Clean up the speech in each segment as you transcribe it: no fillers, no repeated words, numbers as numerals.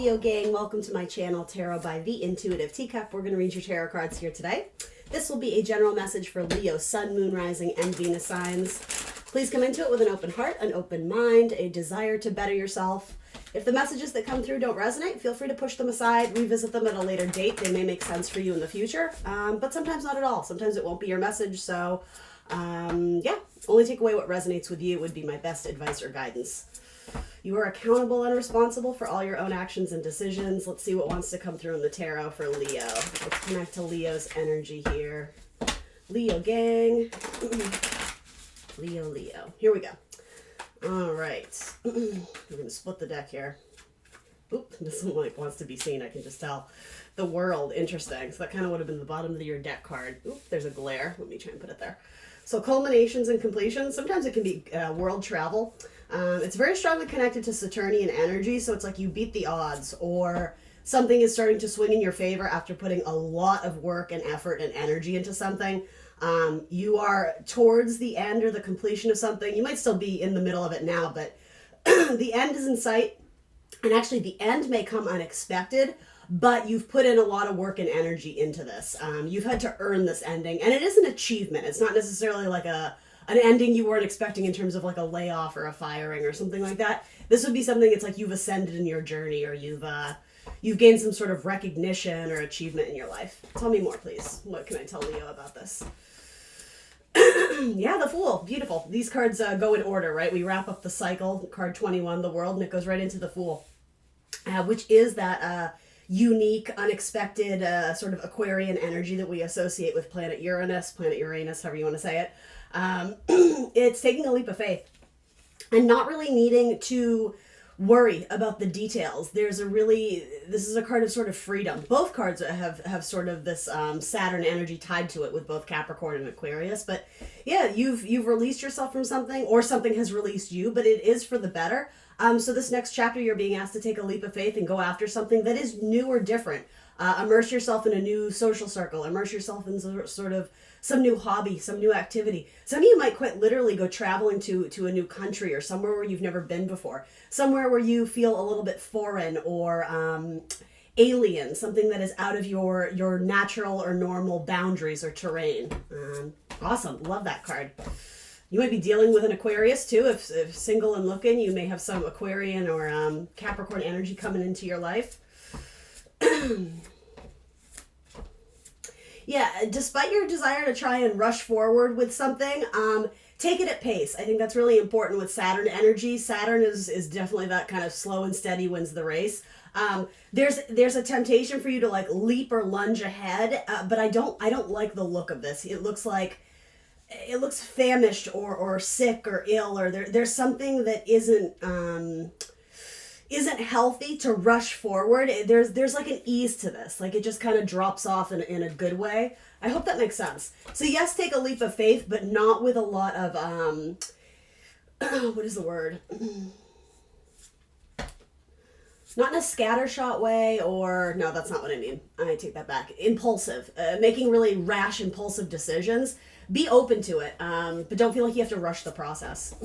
Leo gang, welcome to my channel, Tarot by the Intuitive Teacup. We're going to read your tarot cards here today. This will be a general message for Leo, Sun, Moon, Rising, and Venus signs. Please come into it with an open heart, an open mind, a desire to better yourself. If the messages that come through don't resonate, feel free to push them aside, revisit them at a later date. They may make sense for you in the future, but sometimes not at all. Sometimes it won't be your message, so yeah, only take away what resonates with you would be my best advice or guidance. You are accountable and responsible for all your own actions and decisions. Let's see what wants to come through in the tarot for Leo. Let's connect to Leo's energy here. Leo gang. Leo. Here we go. All right. We're going to split the deck here. Oop, this one wants to be seen. I can just tell. The World. Interesting. So that kind of would have been the bottom of your deck card. Oop, there's a glare. Let me try and put it there. So culminations and completions. Sometimes it can be world travel. It's very strongly connected to Saturnian energy, so it's like you beat the odds, or something is starting to swing in your favor after putting a lot of work and effort and energy into something. You are towards the end or the completion of something. You might still be in the middle of it now, but the end is in sight, and actually the end may come unexpected, but you've put in a lot of work and energy into this. You've had to earn this ending, and it is an achievement. It's not necessarily like an ending you weren't expecting in terms of like a layoff or a firing or something like that. This would be something it's like you've ascended in your journey, or you've gained some sort of recognition or achievement in your life. Tell me more, please. What can I tell Leo about this? Yeah, the Fool. Beautiful. These cards go in order, right? We wrap up the cycle, card 21, the World, and it goes right into the Fool, which is that unique, unexpected sort of Aquarian energy that we associate with planet Uranus, however you want to say it. It's taking a leap of faith and not really needing to worry about the details. This is a card of sort of freedom. Both cards have sort of this Saturn energy tied to it with both Capricorn and Aquarius. But yeah, you've released yourself from something, or something has released you, but it is for the better. So this next chapter, you're being asked to take a leap of faith and go after something that is new or different. Immerse yourself in a new social circle. Immerse yourself in sort of some new hobby, some new activity. Some of you might quite literally go traveling to a new country, or somewhere where you've never been before. Somewhere where you feel a little bit foreign or alien, something that is out of your natural or normal boundaries or terrain. Awesome. Love that card. You might be dealing with an Aquarius too. If single and looking, you may have some Aquarian or Capricorn energy coming into your life. Yeah, despite your desire to try and rush forward with something, take it at pace. I think that's really important with Saturn energy. Saturn is definitely that kind of slow and steady wins the race. There's a temptation for you to like leap or lunge ahead, but I don't like the look of this. It looks famished or sick or ill, or there's something that isn't healthy to rush forward. There's like an ease to this. Like it just kind of drops off in a good way. I hope that makes sense. So yes, take a leap of faith, but not with a lot of, what is the word? Not in a scattershot way, or no, that's not what I mean. I take that back. Impulsive, making really rash, impulsive decisions. Be open to it, but don't feel like you have to rush the process.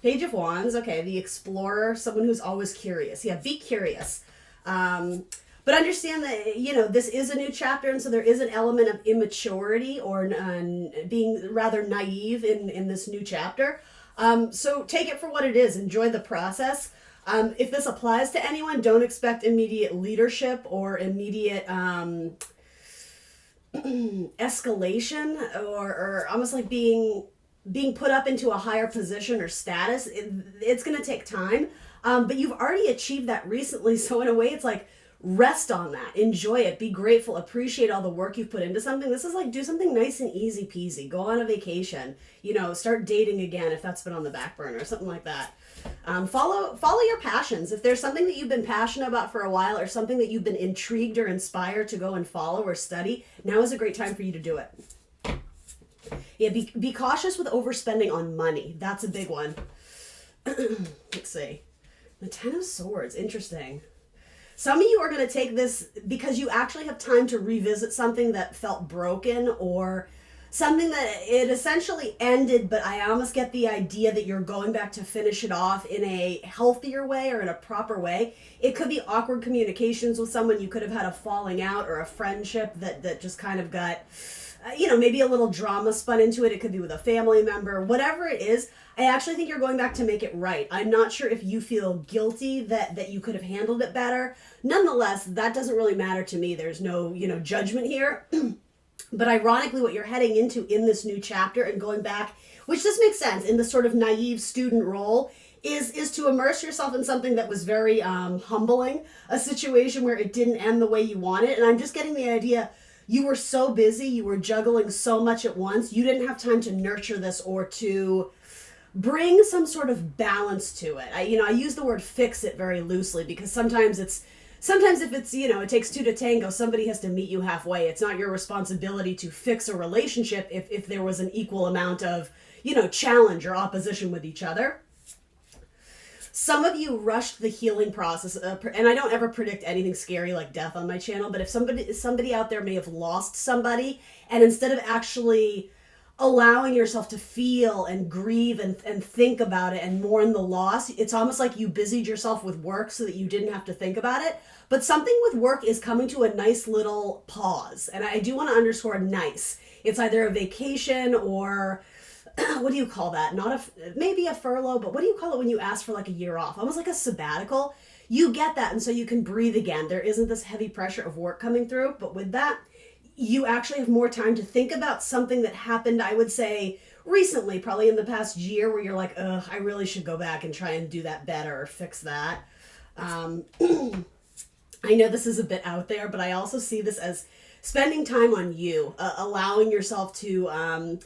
Page of Wands, okay, the Explorer, someone who's always curious. Yeah, be curious. But understand that, this is a new chapter, and so there is an element of immaturity or being rather naive in this new chapter. So take it for what it is. Enjoy the process. If this applies to anyone, don't expect immediate leadership or immediate escalation or almost like being put up into a higher position or status. It's going to take time, but you've already achieved that recently. So in a way, it's like rest on that, enjoy it, be grateful, appreciate all the work you've put into something. This is like do something nice and easy peasy. Go on a vacation, start dating again if that's been on the back burner, something like that. Follow your passions. If there's something that you've been passionate about for a while, or something that you've been intrigued or inspired to go and follow or study, now is a great time for you to do it. Yeah, be cautious with overspending on money. That's a big one. Let's see. The Ten of Swords. Interesting. Some of you are going to take this because you actually have time to revisit something that felt broken, or something that it essentially ended, but I almost get the idea that you're going back to finish it off in a healthier way or in a proper way. It could be awkward communications with someone. You could have had a falling out or a friendship that just kind of got, maybe a little drama spun into it. It could be with a family member, whatever it is. I actually think you're going back to make it right. I'm not sure if you feel guilty that you could have handled it better. Nonetheless, that doesn't really matter to me. There's no, judgment here. But ironically, what you're heading into in this new chapter and going back, which just makes sense in the sort of naive student role, is to immerse yourself in something that was very humbling, a situation where it didn't end the way you wanted. And I'm just getting the idea you were so busy, you were juggling so much at once, you didn't have time to nurture this or to bring some sort of balance to it. I use the word fix it very loosely because sometimes if it's, it takes two to tango, somebody has to meet you halfway. It's not your responsibility to fix a relationship if there was an equal amount of, challenge or opposition with each other. Some of you rushed the healing process, and I don't ever predict anything scary like death on my channel, but if somebody out there may have lost somebody, and instead of actually allowing yourself to feel and grieve and think about it and mourn the loss, it's almost like you busied yourself with work so that you didn't have to think about it. But something with work is coming to a nice little pause, and I do want to underscore nice. It's either a vacation or what do you call that? Maybe a furlough, but what do you call it when you ask for like a year off? Almost like a sabbatical. You get that, and so you can breathe again. There isn't this heavy pressure of work coming through, but with that, you actually have more time to think about something that happened, I would say, recently, probably in the past year, where you're like, ugh, I really should go back and try and do that better or fix that. I know this is a bit out there, but I also see this as spending time on you, allowing yourself to,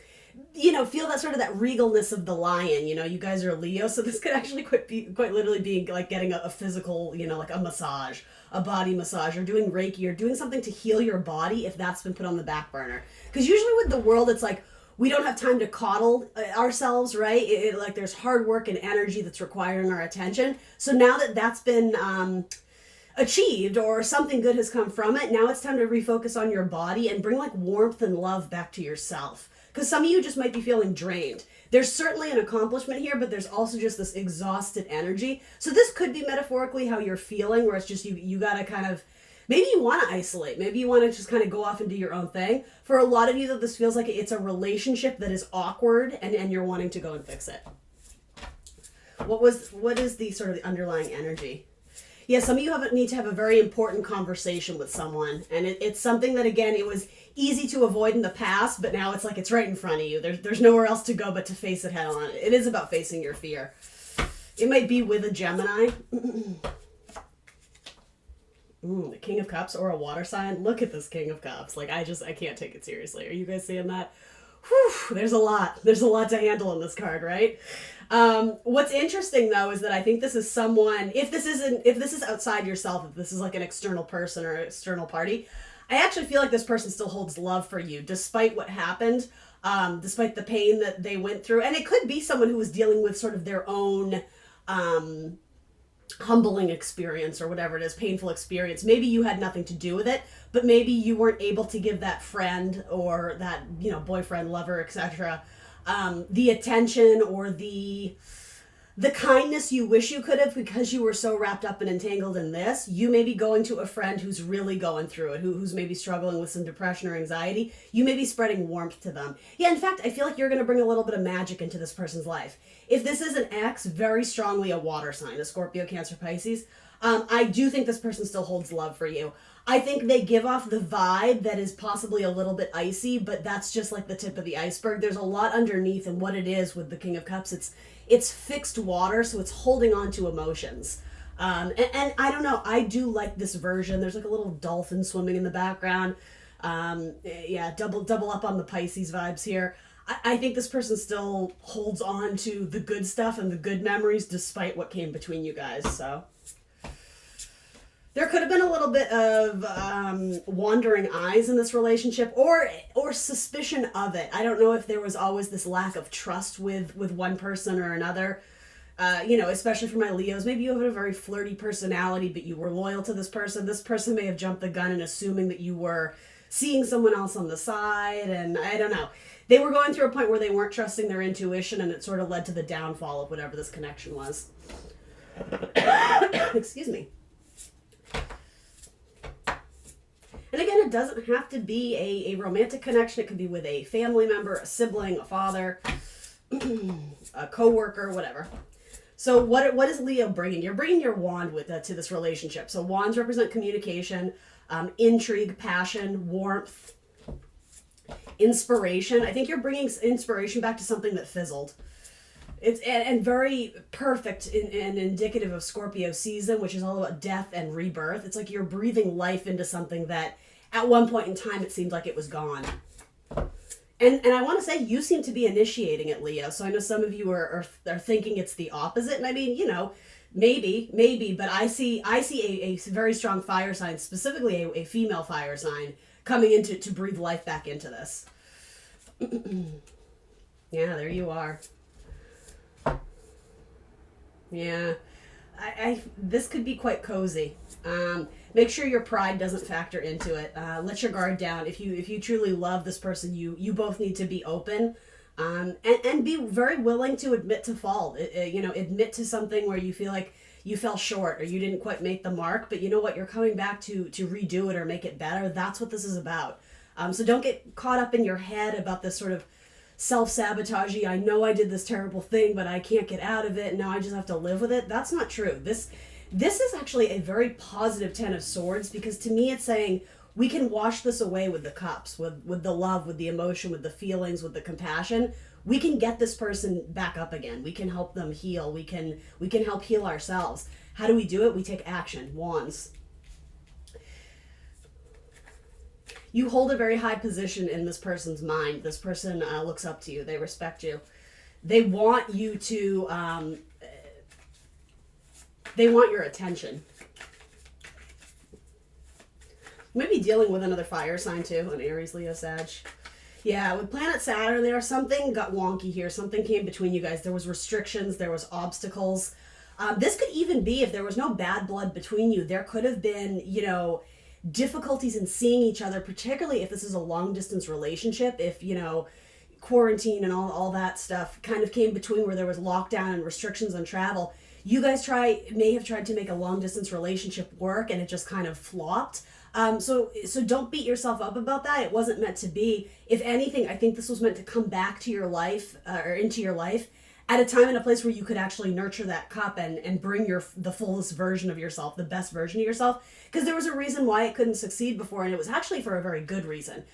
feel that sort of that regalness of the lion. You guys are Leo, so this could actually quite literally be like getting a physical, like a massage, a body massage, or doing Reiki, or doing something to heal your body if that's been put on the back burner. Because usually with the world, it's like, we don't have time to coddle ourselves, right? Like there's hard work and energy that's requiring our attention. So now that that's been achieved or something good has come from it, now it's time to refocus on your body and bring like warmth and love back to yourself. Because some of you just might be feeling drained. There's certainly an accomplishment here, but there's also just this exhausted energy. So this could be metaphorically how you're feeling, where it's just you gotta kind of, maybe you want to isolate. Maybe you want to just kind of go off and do your own thing. For a lot of you, though, this feels like it's a relationship that is awkward and you're wanting to go and fix it. What is the sort of the underlying energy? Yeah, some of you need to have a very important conversation with someone. And it's something that, again, it was easy to avoid in the past, but now it's like it's right in front of you. There's nowhere else to go but to face it head on. It is about facing your fear. It might be with a Gemini. The King of Cups or a water sign. Look at this King of Cups. Like, I can't take it seriously. Are you guys seeing that? Whew, there's a lot to handle in this card, right? What's interesting though is that I think this is someone, if this is outside yourself, if this is like an external person or an external party, I actually feel like this person still holds love for you despite what happened, despite the pain that they went through. And it could be someone who was dealing with sort of their own humbling experience or whatever it is, painful experience. Maybe you had nothing to do with it, but maybe you weren't able to give that friend or that, boyfriend, lover, etc., the attention or the kindness you wish you could have because you were so wrapped up and entangled in this. You may be going to a friend who's really going through it, who's maybe struggling with some depression or anxiety. You may be spreading warmth to them. Yeah, in fact, I feel like you're going to bring a little bit of magic into this person's life. If this is an ex, very strongly a water sign, a Scorpio, Cancer, Pisces, I do think this person still holds love for you. I think they give off the vibe that is possibly a little bit icy, but that's just like the tip of the iceberg. There's a lot underneath, and what it is with the King of Cups, it's fixed water, so it's holding on to emotions. And I don't know, I do like this version. There's like a little dolphin swimming in the background. Double up on the Pisces vibes here. I think this person still holds on to the good stuff and the good memories despite what came between you guys, so. There could have been a little bit of wandering eyes in this relationship or suspicion of it. I don't know if there was always this lack of trust with one person or another. Especially for my Leos. Maybe you have a very flirty personality, but you were loyal to this person. This person may have jumped the gun in assuming that you were seeing someone else on the side, and I don't know. they were going through a point where they weren't trusting their intuition, and it sort of led to the downfall of whatever this connection was. Excuse me. And again, it doesn't have to be a romantic connection. It could be with a family member, a sibling, a father, a coworker, whatever. So what is Leo bringing? You're bringing your wand with to this relationship. So wands represent communication, intrigue, passion, warmth, inspiration. I think you're bringing inspiration back to something that fizzled. It's and very perfect and indicative of Scorpio season, which is all about death and rebirth. It's like you're breathing life into something that at one point in time it seemed like it was gone. And I want to say you seem to be initiating it, Leo. So I know some of you are thinking it's the opposite. And I mean, you know, maybe, but I see a very strong fire sign, specifically a female fire sign, coming into to breathe life back into this. Yeah, there you are. Yeah, I this could be quite cozy. Make sure your pride doesn't factor into it. Let your guard down. If you truly love this person, you both need to be open, and be very willing to admit to fault. Admit to something where you feel like you fell short or you didn't quite make the mark. But you know what? You're coming back to redo it or make it better. That's what this is about. So don't get caught up in your head about this sort of self-sabotagey, I know I did this terrible thing, but I can't get out of it, and now I just have to live with it. That's not true. This is actually a very positive 10 of Swords, because to me it's saying we can wash this away with the cups, with the love, with the emotion, with the feelings, with the compassion. We can get this person back up again. We can help them heal. We can help heal ourselves. How do we do it? We take action. Wands. You hold a very high position in this person's mind. This person looks up to you. They respect you. They want you to, they want your attention. Maybe dealing with another fire sign too, an Aries, Leo, Sag. Yeah, with planet Saturn there, something got wonky here. Something came between you guys. There was restrictions. There was obstacles. This could even be, if there was no bad blood between you, there could have been, difficulties in seeing each other, particularly if this is a long distance relationship. If quarantine and all that stuff kind of came between, where there was lockdown and restrictions on travel, you guys may have tried to make a long distance relationship work and it just kind of flopped. So don't beat yourself up about that. It wasn't meant to be. If anything, I think this was meant to come back to your life, or into your life at a time and a place where you could actually nurture that cup and bring the fullest version of yourself, the best version of yourself. Because there was a reason why it couldn't succeed before, and it was actually for a very good reason.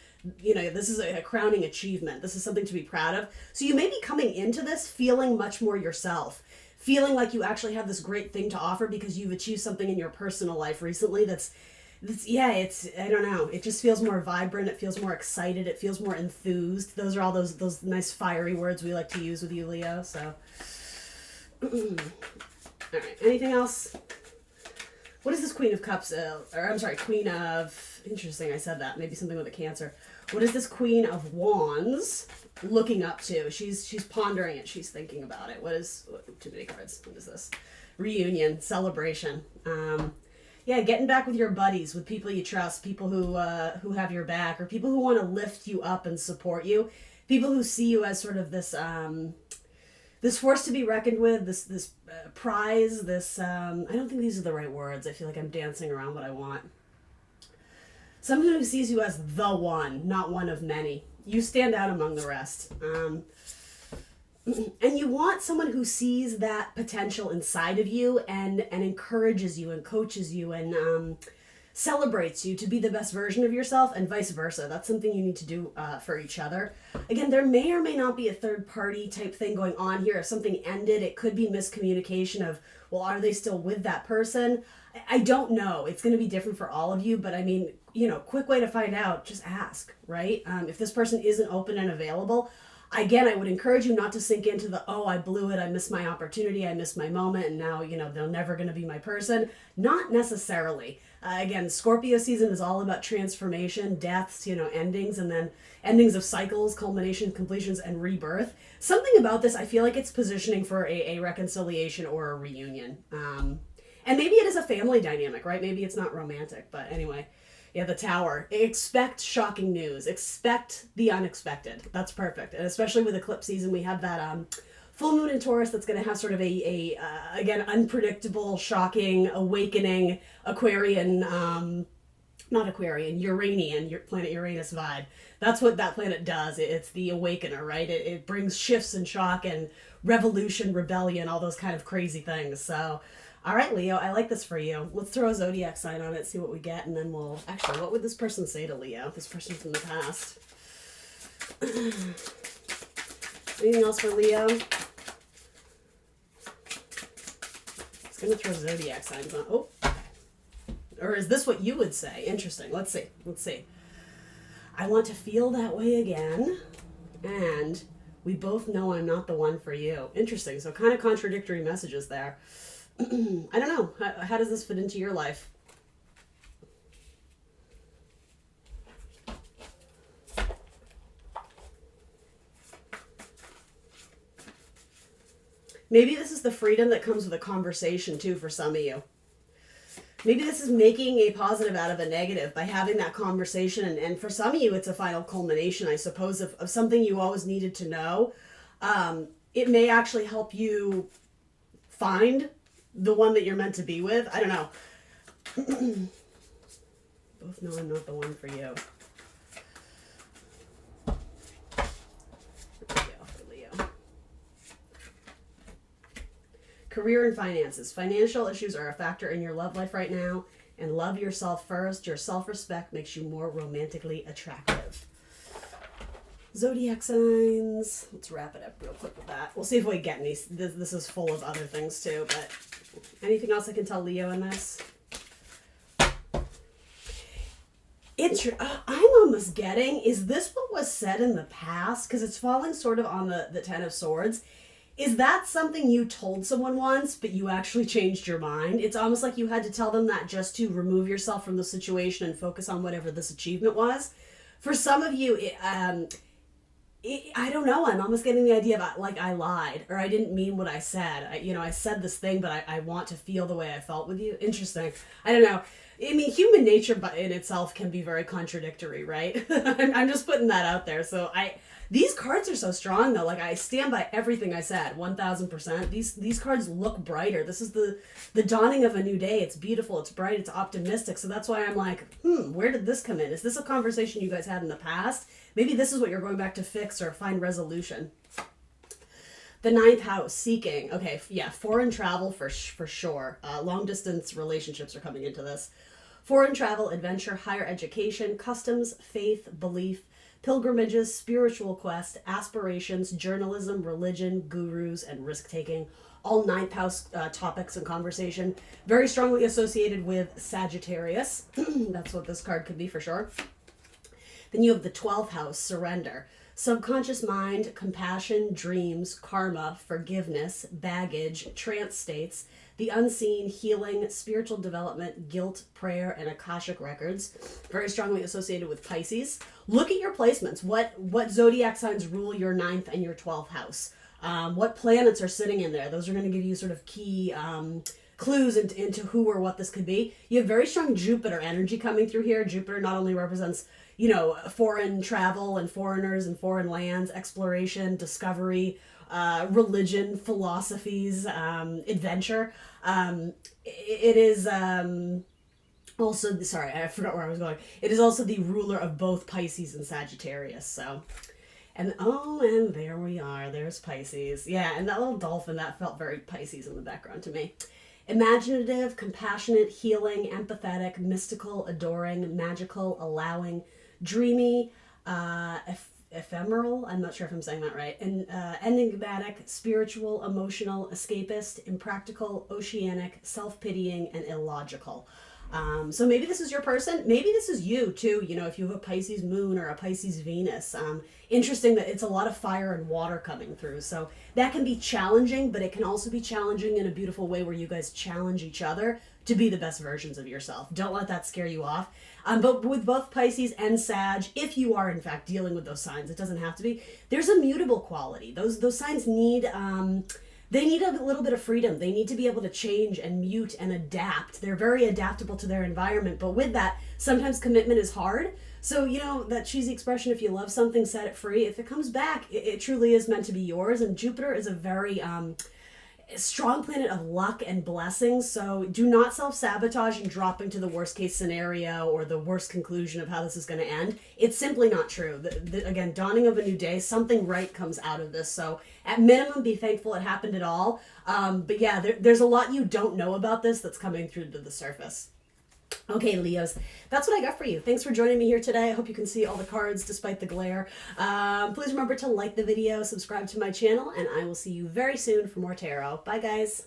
This is a crowning achievement. This is something to be proud of. So you may be coming into this feeling much more yourself, feeling like you actually have this great thing to offer because you've achieved something in your personal life recently it's I don't know, it just feels more vibrant, it feels more excited, it feels more enthused. Those are all those nice fiery words we like to use with you, Leo. So all right, anything else? What is this Queen of Cups, Queen of, interesting, I said that, maybe something with a Cancer. What is this Queen of Wands looking up to? She's pondering it, she's thinking about it. Too many cards, what is this? Reunion, celebration. Yeah, getting back with your buddies, with people you trust, people who have your back, or people who want to lift you up and support you, people who see you as sort of this this force to be reckoned with, this prize, this I don't think these are the right words. I feel like I'm dancing around what I want. Someone who sees you as the one, not one of many. You stand out among the rest. And you want someone who sees that potential inside of you and encourages you and coaches you and celebrates you to be the best version of yourself, and vice versa. That's something you need to do for each other. Again, there may or may not be a third party type thing going on here. If something ended, it could be miscommunication of, well, are they still with that person? I don't know. It's going to be different for all of you, but I mean, quick way to find out, just ask, right? If this person isn't open and available, again, I would encourage you not to sink into the, oh, I blew it, I missed my opportunity, I missed my moment, and now, they're never going to be my person. Not necessarily. Again, Scorpio season is all about transformation, deaths, endings, and then endings of cycles, culmination, completions, and rebirth. Something about this, I feel like it's positioning for a reconciliation or a reunion. And maybe it is a family dynamic, right? Maybe it's not romantic, but anyway. Yeah, the Tower. Expect shocking news. Expect the unexpected. That's perfect. And especially with eclipse season, we have that full moon in Taurus that's going to have sort of again, unpredictable, shocking, awakening Aquarian, not Aquarian, Uranian, your planet Uranus vibe. That's what that planet does. It's the awakener, right? It brings shifts and shock and revolution, rebellion, all those kind of crazy things. So, all right, Leo, I like this for you. Let's throw a zodiac sign on it, see what we get, and then we'll... Actually, what would this person say to Leo? This person from the past. Anything else for Leo? It's going to throw zodiac signs on... Oh. Or is this what you would say? Interesting. Let's see. Let's see. I want to feel that way again. And we both know I'm not the one for you. Interesting. So kind of contradictory messages there. I don't know. How does this fit into your life? Maybe this is the freedom that comes with a conversation too for some of you. Maybe this is making a positive out of a negative by having that conversation. And for some of you, it's a final culmination, I suppose, of something you always needed to know. It may actually help you find the one that you're meant to be with. I don't know. Both know I'm not the one for you. Career and finances. Financial issues are a factor in your love life right now. And love yourself first. Your self-respect makes you more romantically attractive. Zodiac signs. Let's wrap it up real quick with that. We'll see if we get any. This is full of other things too. But anything else I can tell Leo in this? I'm almost getting, is this what was said in the past? Because it's falling sort of on the Ten of Swords. Is that something you told someone once, but you actually changed your mind? It's almost like you had to tell them that just to remove yourself from the situation and focus on whatever this achievement was. For some of you, I don't know. I'm almost getting the idea of like I lied or I didn't mean what I said. I said this thing, but I want to feel the way I felt with you. Interesting. I don't know. I mean, human nature in itself can be very contradictory, right? I'm just putting that out there. So these cards are so strong though. Like I stand by everything I said, 1000%. These cards look brighter. This is the dawning of a new day. It's beautiful. It's bright. It's optimistic. So that's why I'm like, where did this come in? Is this a conversation you guys had in the past? Maybe this is what you're going back to fix or find resolution. The 9th house, seeking. Okay, yeah, foreign travel for sure. Long distance relationships are coming into this. Foreign travel, adventure, higher education, customs, faith, belief, pilgrimages, spiritual quest, aspirations, journalism, religion, gurus, and risk-taking. All 9th house topics and conversation. Very strongly associated with Sagittarius. That's what this card could be for sure. Then you have the 12th house, surrender. Subconscious mind, compassion, dreams, karma, forgiveness, baggage, trance states, the unseen, healing, spiritual development, guilt, prayer, and Akashic records. Very strongly associated with Pisces. Look at your placements. What zodiac signs rule your 9th and your 12th house? What planets are sitting in there? Those are going to give you sort of key clues into who or what this could be. You have very strong Jupiter energy coming through here. Jupiter not only represents foreign travel and foreigners and foreign lands, exploration, discovery, religion, philosophies, adventure. It is also, sorry, I forgot where I was going. It is also the ruler of both Pisces and Sagittarius. So, and there we are. There's Pisces. Yeah, and that little dolphin, that felt very Pisces in the background to me. Imaginative, compassionate, healing, empathetic, mystical, adoring, magical, allowing, dreamy, ephemeral, I'm not sure if I'm saying that right, and enigmatic, spiritual, emotional, escapist, impractical, oceanic, self-pitying, and illogical. So maybe this is your person. Maybe this is you too. If you have a Pisces moon or a Pisces Venus. Interesting that it's a lot of fire and water coming through. So that can be challenging, but it can also be challenging in a beautiful way where you guys challenge each other to be the best versions of yourself. Don't let that scare you off. But with both Pisces and Sag, if you are in fact dealing with those signs, it doesn't have to be. There's a mutable quality. Those signs need they need a little bit of freedom. They need to be able to change and mute and adapt. They're very adaptable to their environment, but with that, sometimes commitment is hard. So, you know, that cheesy expression, if you love something, set it free. If it comes back, it truly is meant to be yours. And Jupiter is a very strong planet of luck and blessings. So do not self-sabotage and drop into the worst case scenario or the worst conclusion of how this is going to end. It's simply not true. Again, dawning of a new day, something right comes out of this. So at minimum, be thankful it happened at all. But yeah, there's a lot you don't know about this that's coming through to the surface. Okay, Leos, that's what I got for you. Thanks for joining me here today. I hope you can see all the cards despite the glare. Please remember to like the video, subscribe to my channel, and I will see you very soon for more tarot. Bye, guys.